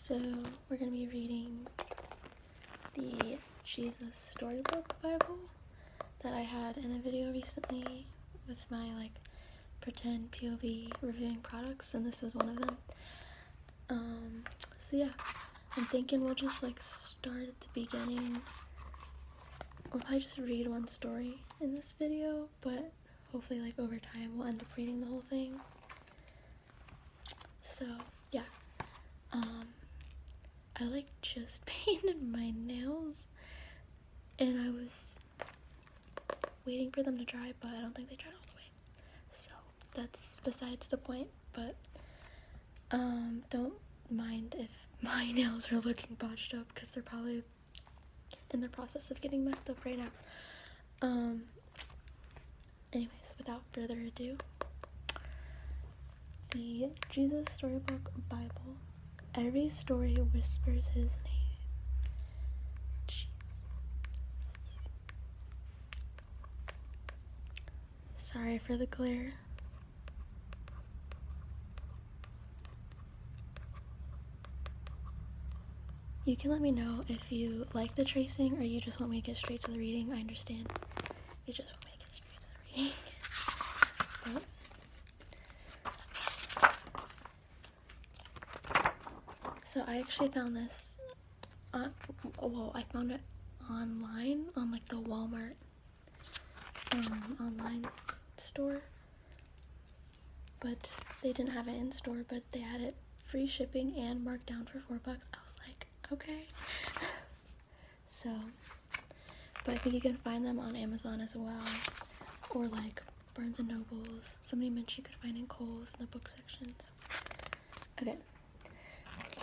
So we're going to be reading the Jesus Storybook Bible that I had in a video recently with my pretend POV reviewing products, and this was one of them. So yeah, I'm thinking we'll just start at the beginning. We'll probably just read one story in this video, but hopefully over time we'll end up reading the whole thing. So yeah, I just painted my nails and I was waiting for them to dry, but I don't think they dried all the way, so that's besides the point. But don't mind if my nails are looking botched up, because they're probably in the process of getting messed up right now. Anyways, without further ado, the Jesus Storybook Bible. Every story whispers his name. Jesus. Sorry for the glare. You can let me know if you like the tracing or you just want me to get straight to the reading. I understand. You just want me to get straight to the reading. So I actually found this, I found it online on the Walmart online store, but they didn't have it in store, but they had it free shipping and marked down for $4. I was like, okay. So, but I think you can find them on Amazon as well, or Barnes and Nobles. Somebody mentioned you could find in Kohl's in the book section. So. Okay.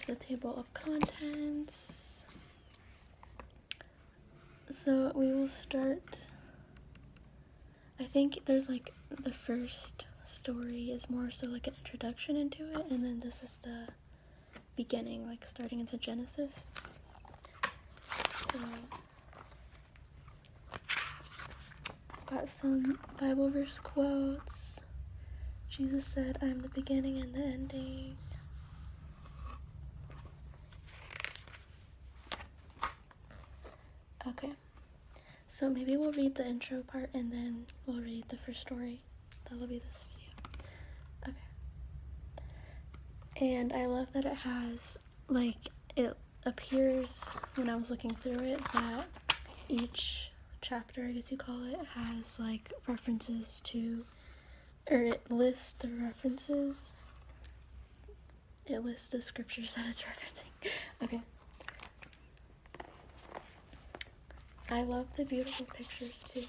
The table of contents. So we will start. I think there's the first story is more so an introduction into it, and then this is the beginning, starting into Genesis. So got some Bible verse quotes. Jesus said, "I'm the beginning and the ending." Okay, so maybe we'll read the intro part and then we'll read the first story. That'll be this video. Okay. And I love that it has, it appears when I was looking through it that each chapter, I guess you call it, has references to, or it lists the references. It lists the scriptures that it's referencing. Okay. I love the beautiful pictures too.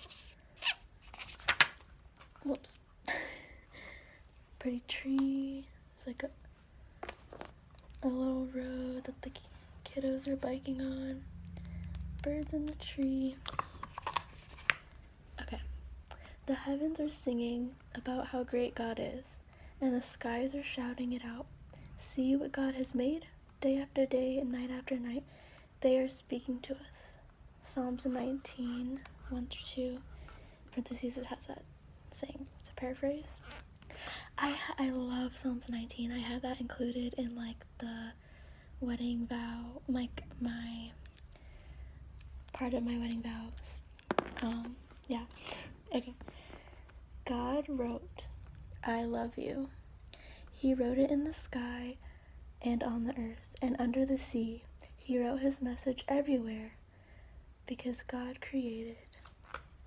Whoops. Pretty tree. It's a little road that the kiddos are biking on. Birds in the tree. Okay. The heavens are singing about how great God is, and the skies are shouting it out. See what God has made? Day after day and night after night, they are speaking to us. Psalms 19, 1-2, parentheses, it has that saying. It's a paraphrase. I love Psalms 19. I had that included in the wedding vow, my part of my wedding vows. Yeah. Okay. God wrote, "I love you." He wrote it in the sky and on the earth and under the sea. He wrote his message everywhere, because God created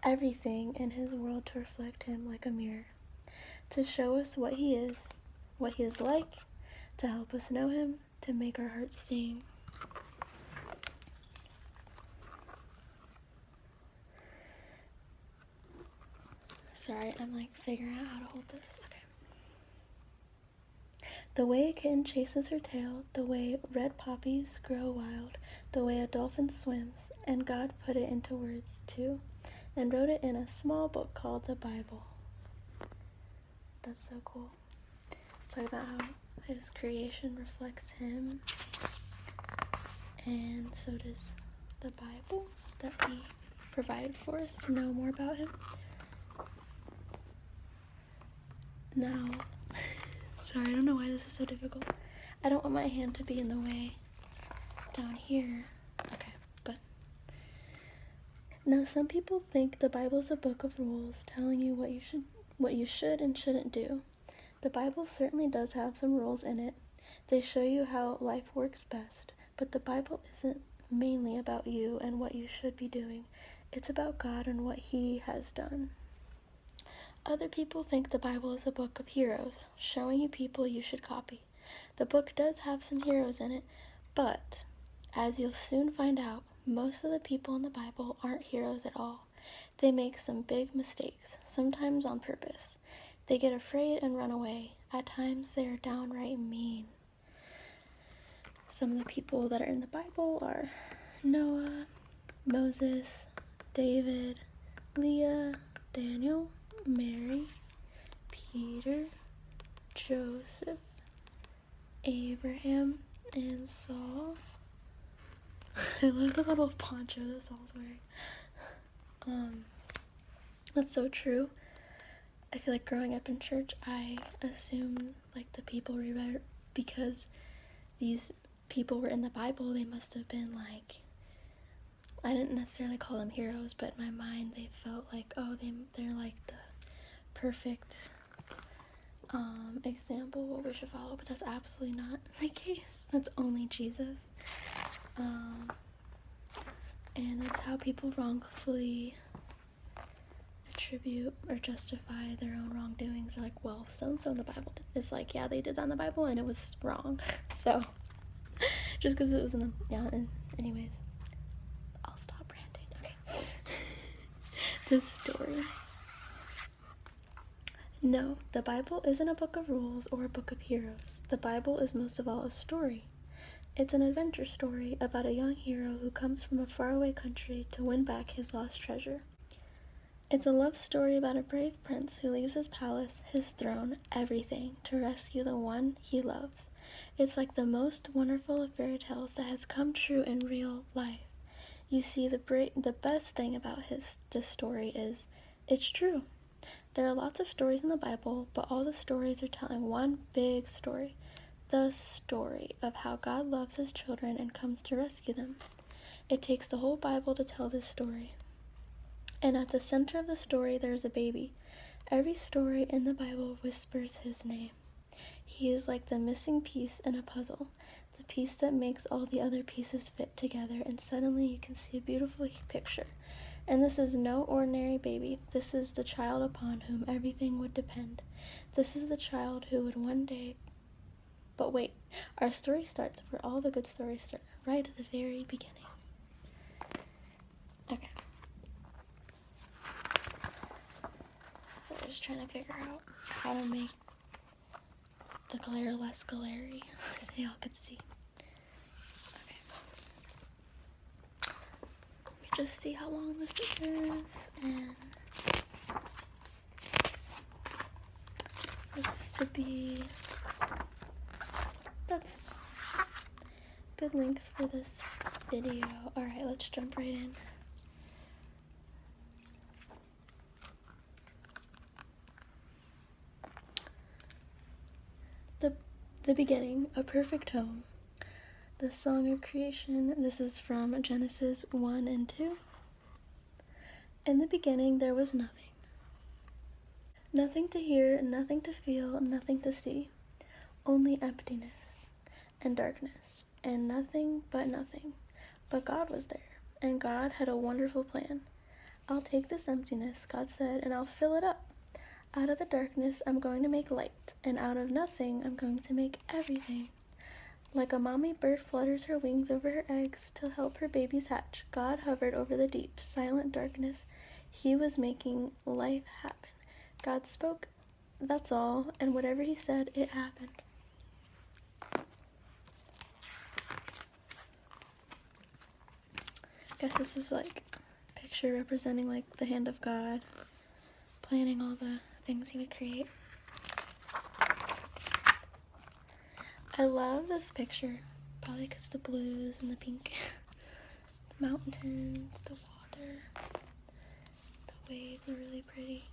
everything in his world to reflect him like a mirror, to show us what he is like, to help us know him, to make our hearts sing. Sorry, I'm figuring out how to hold this. Okay. The way a kitten chases her tail, the way red poppies grow wild, the way a dolphin swims, and God put it into words too, and wrote it in a small book called the Bible. That's so cool. It's about how his creation reflects him, and so does the Bible that he provided for us to know more about him. Now, sorry, I don't know why this is so difficult. I don't want my hand to be in the way down here. Okay, but now some people think the Bible is a book of rules telling you what you should and shouldn't do. The Bible certainly does have some rules in it. They show you how life works best, but the Bible isn't mainly about you and what you should be doing. It's about God and what He has done. Other people think the Bible is a book of heroes, showing you people you should copy. The book does have some heroes in it, but as you'll soon find out, most of the people in the Bible aren't heroes at all. They make some big mistakes, sometimes on purpose. They get afraid and run away. At times, they are downright mean. Some of the people that are in the Bible are Noah, Moses, David, Leah, Daniel, Mary, Peter, Joseph, Abraham, and Saul. I love the little poncho that Saul's wearing. That's so true. I feel like growing up in church, I assumed like the people we read, because these people were in the Bible, they must have been like, I didn't necessarily call them heroes, but in my mind they felt like, oh, they're like the perfect example of what we should follow, but that's absolutely not the case. That's only Jesus. And that's how people wrongfully attribute or justify their own wrongdoings. They're like, well, so-and-so in the Bible did this. Like, yeah, they did that in the Bible and it was wrong. So, just because it was in the, yeah, and anyways, I'll stop ranting. Okay. This story. No, the Bible isn't a book of rules or a book of heroes. The Bible is most of all a story. It's an adventure story about a young hero who comes from a faraway country to win back his lost treasure. It's a love story about a brave prince who leaves his palace, his throne, everything, to rescue the one he loves. It's like the most wonderful of fairy tales that has come true in real life. You see, the best thing about this story is it's true. There are lots of stories in the Bible, but all the stories are telling one big story. The story of how God loves his children and comes to rescue them. It takes the whole Bible to tell this story. And at the center of the story, there is a baby. Every story in the Bible whispers his name. He is like the missing piece in a puzzle, the piece that makes all the other pieces fit together, and suddenly you can see a beautiful picture. And this is no ordinary baby. This is the child upon whom everything would depend. This is the child who would one day... But wait, our story starts where all the good stories start, right at the very beginning. Okay. So we're just trying to figure out how to make the glare less glary so y'all could see. Okay. Let me just see how long this is, and it's to be... That's good length for this video. Alright, let's jump right in. The beginning, a perfect home. The song of creation. This is from Genesis 1 and 2. In the beginning there was nothing. Nothing to hear, nothing to feel, nothing to see. Only emptiness and darkness, and nothing but nothing. But God was there, and God had a wonderful plan. I'll take this emptiness, God said, and I'll fill it up. Out of the darkness, I'm going to make light, and out of nothing, I'm going to make everything. Like a mommy bird flutters her wings over her eggs to help her babies hatch, God hovered over the deep, silent darkness. He was making life happen. God spoke, that's all, and whatever he said, it happened. I guess this is like a picture representing like the hand of God, planning all the things he would create. I love this picture, probably because the blues and the pink, the mountains, the water, the waves are really pretty.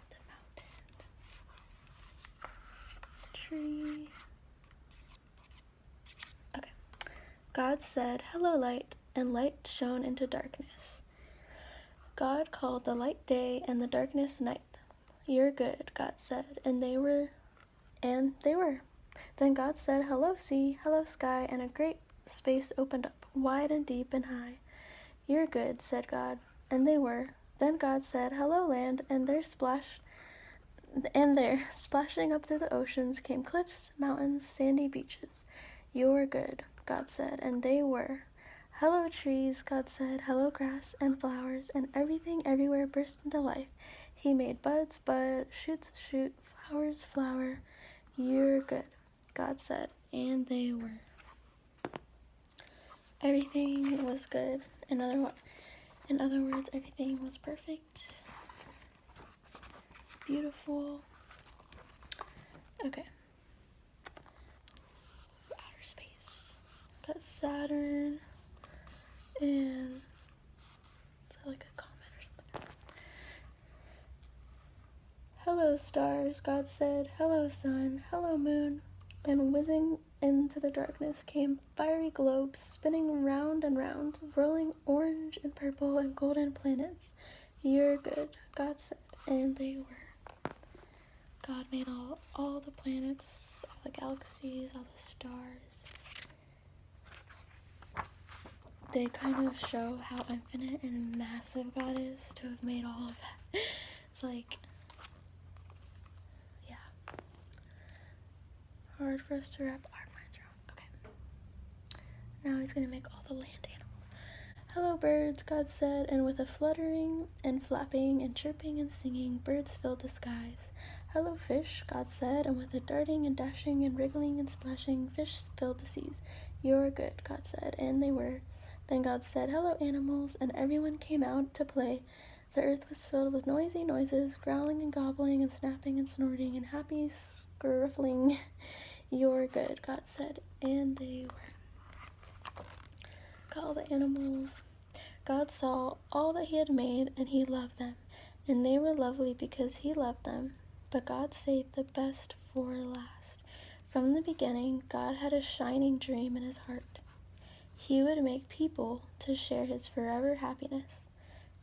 The mountains, the tree, God said, "Hello, light," and light shone into darkness. God called the light day and the darkness night. "You're good," God said, and they were. Then God said, "Hello, sea, hello, sky," and a great space opened up, wide and deep and high. "You're good," said God, and they were. Then God said, "Hello, land," and there, splashing up through the oceans, came cliffs, mountains, sandy beaches. "You're good," God said, and they were. "Hello, trees," God said, "hello, grass and flowers," and everything everywhere burst into life. He made buds bud, shoots shoot, flowers flower. "You're good," God said, and they were. Everything was good. In other words, everything was perfect, beautiful. Okay. Outer space. Got Saturn and is that like a comet or something? "Hello, stars," God said. "Hello, sun. Hello, moon." And whizzing into the darkness came fiery globes, spinning round and round, whirling orange and purple and golden planets. "You're good," God said, and they were. God made all the planets, all the galaxies, all the stars. They kind of show how infinite and massive God is to have made all of that. It's like, yeah, hard for us to wrap our minds around. Okay. Now he's going to make all the land animals. "Hello, birds," God said, and with a fluttering and flapping and chirping and singing, birds filled the skies. "Hello, fish," God said, and with a darting and dashing and wriggling and splashing, fish filled the seas. "You're good," God said, and they were. Then God said, "Hello, animals," and everyone came out to play. The earth was filled with noisy noises, growling and gobbling and snapping and snorting and happy scruffling. "You're good," God said, and they were. Got all the animals. God saw all that he had made, and he loved them, and they were lovely because he loved them. But God saved the best for last. From the beginning, God had a shining dream in his heart. He would make people to share his forever happiness.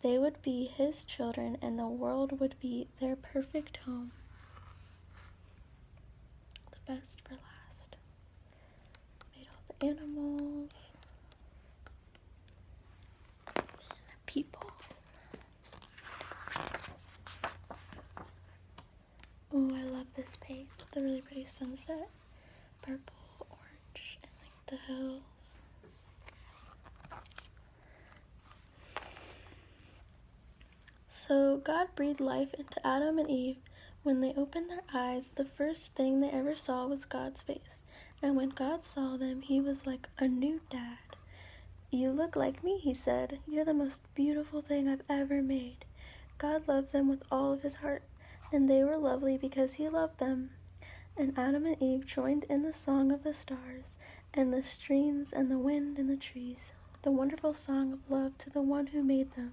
They would be his children, and the world would be their perfect home. The best for last. Made all the animals. People. Oh, I love this page. The really pretty sunset. Purple, orange, and like the hills. So God breathed life into Adam and Eve. When they opened their eyes, the first thing they ever saw was God's face. And when God saw them, he was like a new dad. "You look like me," he said. "You're the most beautiful thing I've ever made." God loved them with all of his heart, and they were lovely because he loved them. And Adam and Eve joined in the song of the stars, and the streams, and the wind, and the trees, the wonderful song of love to the one who made them.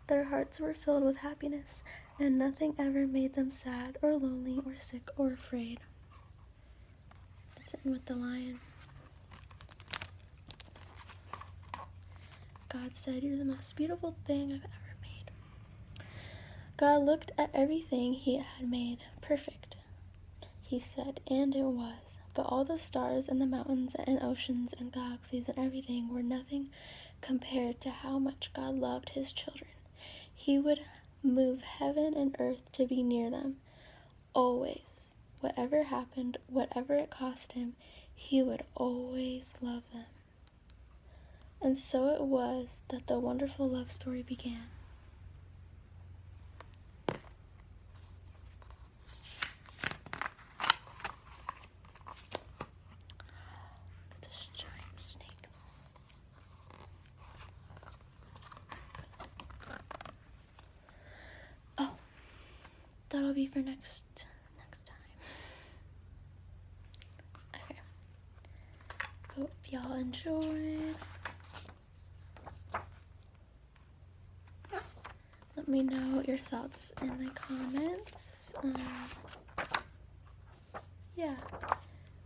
Their hearts were filled with happiness, and nothing ever made them sad, or lonely, or sick, or afraid. Sitting with the lion. God said, "You're the most beautiful thing I've ever made." God looked at everything he had made. "Perfect," he said, and it was. But all the stars and the mountains and oceans and galaxies and everything were nothing compared to how much God loved his children. He would move heaven and earth to be near them. Always. Whatever happened, whatever it cost him, he would always love them. And so it was that the wonderful love story began. This giant snake. Oh, that'll be for next time. Okay. Hope y'all enjoyed. Let me know your thoughts in the comments. Yeah.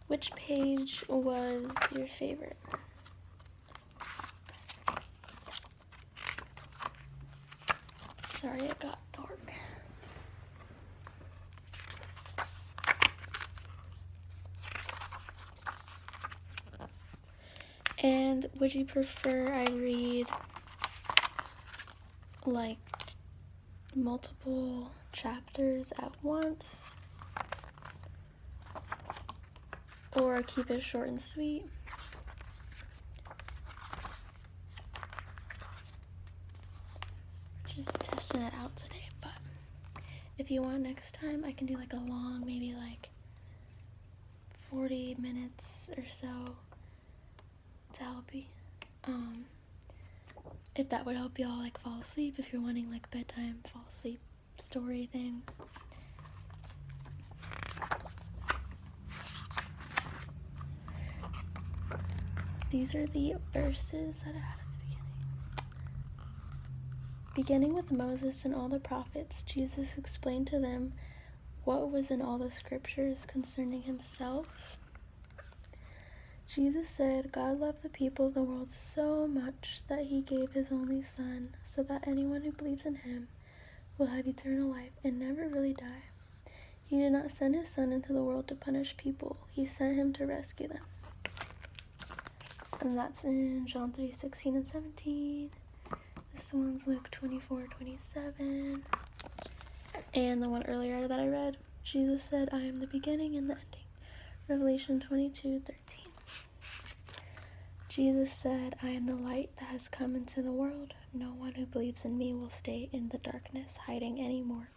Which page was your favorite? Sorry, it got dark. And would you prefer I read like multiple chapters at once, or keep it short and sweet? Just testing it out today, but if you want next time, I can do like a long, maybe like 40 minutes or so to help you. If that would help y'all like fall asleep, if you're wanting like bedtime fall asleep story thing. These are the verses that I had at the beginning. Beginning with Moses and all the prophets, Jesus explained to them what was in all the scriptures concerning himself. Jesus said, God loved the people of the world so much that he gave his only son, so that anyone who believes in him will have eternal life and never really die. He did not send his son into the world to punish people. He sent him to rescue them. And that's in John 3:16 and 17. This one's Luke 24:27. And the one earlier that I read, Jesus said, I am the beginning and the ending. Revelation 22:13. Jesus said, I am the light that has come into the world. No one who believes in me will stay in the darkness, hiding anymore.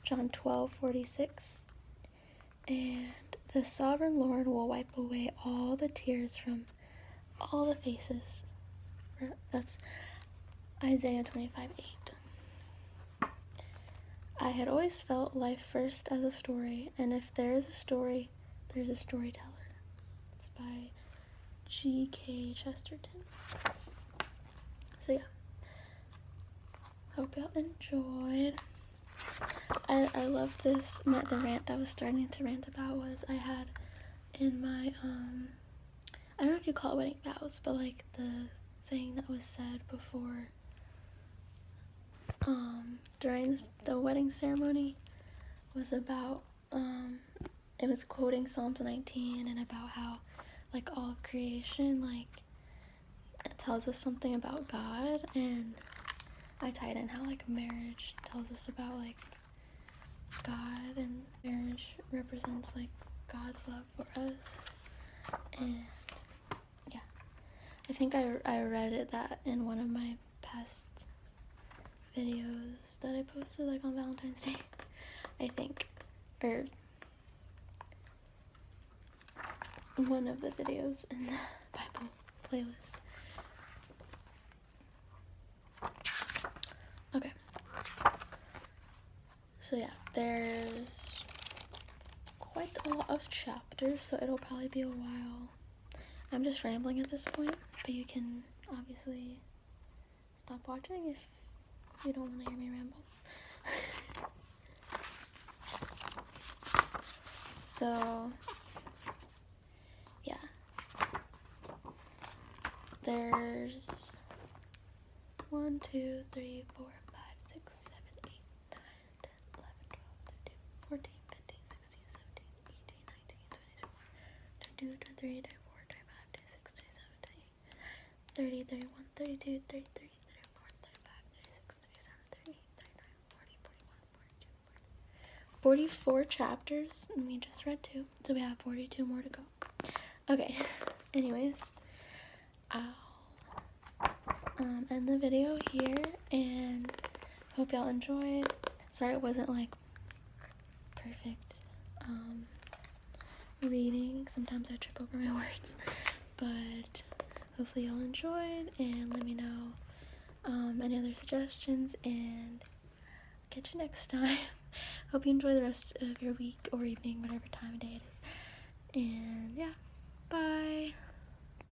John 12:46. And the sovereign Lord will wipe away all the tears from all the faces. That's Isaiah 25:8. I had always felt life first as a story, and if there is a story, there's a storyteller. It's by G.K. Chesterton. So yeah, hope y'all enjoyed. I love this. The rant I was starting to rant about was I had in my I don't know if you call it wedding vows, but like the thing that was said before during the wedding ceremony was about it was quoting Psalms 19 and about how like all of creation like it tells us something about God, and I tied in how like marriage tells us about like God, and marriage represents like God's love for us. And yeah, I think I read it that in one of my past videos that I posted like on Valentine's Day, I think, or one of the videos in the Bible playlist. Okay, so yeah, there's quite a lot of chapters, so it'll probably be a while. I'm just rambling at this point, but you can obviously stop watching if you don't want to hear me ramble. So yeah, there's 1, 2, 3, 4, 5, 6, 7, 8, 9, 10, 11, 12, 13, 14, 15, 16, 17, 18, 19, 20, 21, 22, 23, 24, 25, 26, 27, 28, 30, 31, 32, 33, 34, 35, 36, 37, 38, 39, 40, 41, 42, 44 chapters, and we just read 2, so we have 42 more to go. Okay, anyways, I'll end the video here, and hope y'all enjoyed. Sorry it wasn't like perfect reading. Sometimes I trip over my words, but hopefully y'all enjoyed, and let me know any other suggestions, and catch you next time. Hope you enjoy the rest of your week or evening, whatever time of day it is. And yeah, bye.